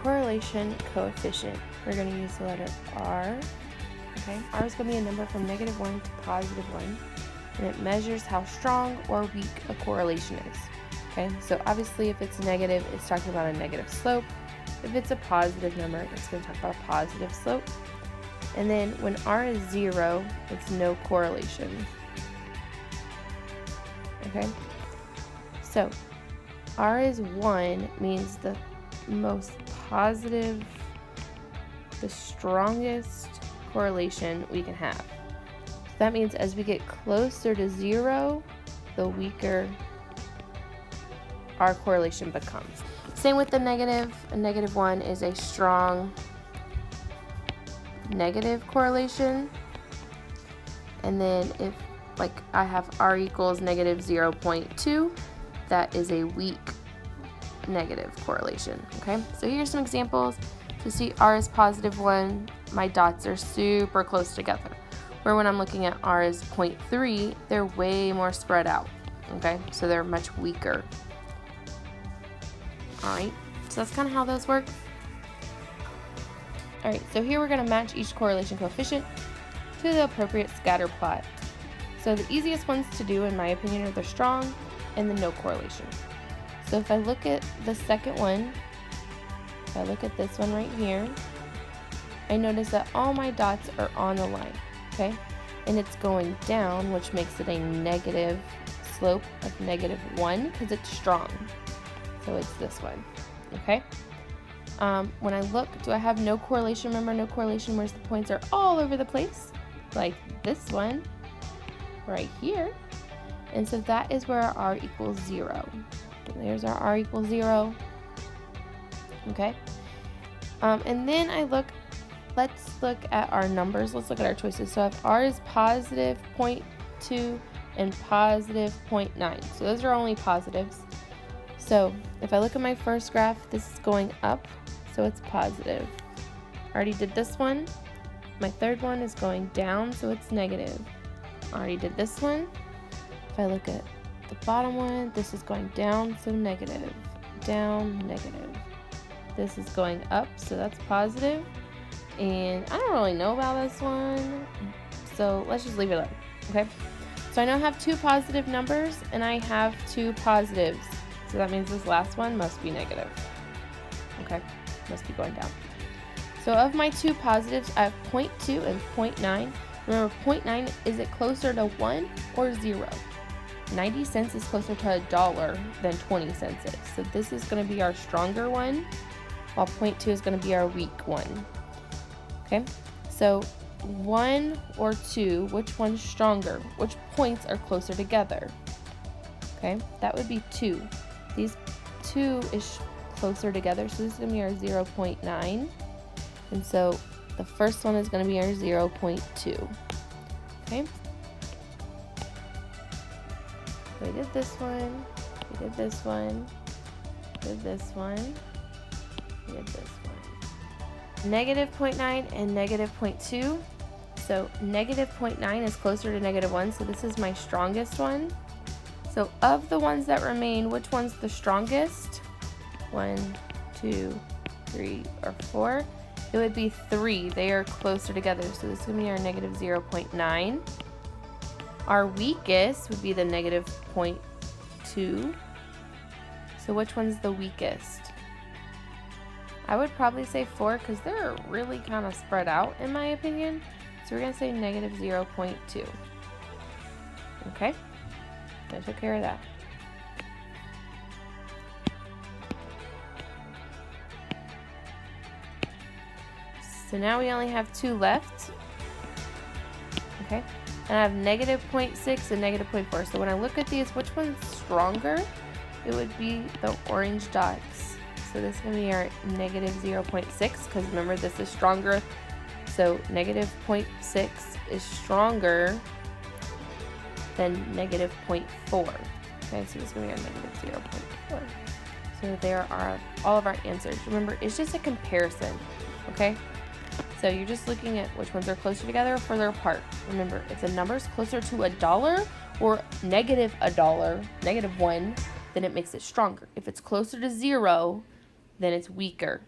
correlation coefficient, we're going to use the letter R. Okay, R is going to be a number from -1 to +1, and it measures how strong or weak a correlation is. Okay, so obviously if it's negative, it's talking about a negative slope. If it's a positive number, it's going to talk about a positive slope. And then when R is 0, it's no correlation. Okay, so R is 1 means the most positive, the strongest correlation we can have. So that means as we get closer to 0, the weaker our correlation becomes. Same with the negative. A -1 is a strong negative correlation. And then if, like, I have R equals -0.2, that is a weak negative correlation. Okay, so here's some examples. To see R is +1, my dots are super close together. Where when I'm looking at R is 0.3, they're way more spread out. Okay, so they're much weaker. Alright, so that's kind of how those work. Alright, so here we're going to match each correlation coefficient to the appropriate scatter plot. So the easiest ones to do, in my opinion, are the strong and the no correlation. So if I look at the second one, if I look at this one right here, I notice that all my dots are on the line, okay? And it's going down, which makes it a negative slope of -1 because it's strong. So it's this one, okay? When I look, do I have no correlation? Remember, no correlation where the points are all over the place, like this one right here. And so that is where our R equals 0. So there's our R equals 0, okay? And then let's look at our numbers. Let's look at our choices. So if R is +0.2 and +0.9, so those are only positives. So if I look at my first graph, this is going up, so it's positive. I already did this one. My third one is going down, so it's negative. I already did this one. If I look at the bottom one, this is going down, so negative. Down, negative. This is going up, so that's positive. And I don't really know about this one, so let's just leave it up, okay? So I now have two positive numbers, and I have two positives. So that means this last one must be negative. Okay, must be going down. So of my two positives, I have 0.2 and 0.9. Remember, 0.9, is it closer to 1 or 0? 90 cents is closer to $1 than 20 cents is. So this is going to be our stronger one, while 0.2 is going to be our weak one. Okay, so 1 or 2, which one's stronger? Which points are closer together? Okay, that would be 2. These 2 is closer together, so this is going to be our 0.9. And so the first one is going to be our 0.2. Okay, we did this one, we did this one, we did this one, we did this one. -0.9 and -0.2. So -0.9 is closer to -1, so this is my strongest one. So of the ones that remain, which one's the strongest? 1, 2, 3, or 4? It would be 3. They are closer together, so this is going to be our -0.9. Our weakest would be the -0.2. So which one's the weakest? I would probably say 4 because they're really kind of spread out in my opinion. So we're going to say -0.2. Okay, I took care of that. So now we only have 2 left. Okay, and I have -0.6 and -0.4. So when I look at these, which one's stronger? It would be the orange dots. So this is going to be our -0.6 because remember this is stronger. So -0.6 is stronger than -0.4. Okay, so this is going to be our -0.4. So there are all of our answers. Remember, it's just a comparison. Okay, so you're just looking at which ones are closer together or further apart. Remember, if the number's closer to $1 or -$1, -1, then it makes it stronger. If it's closer to 0, then it's weaker.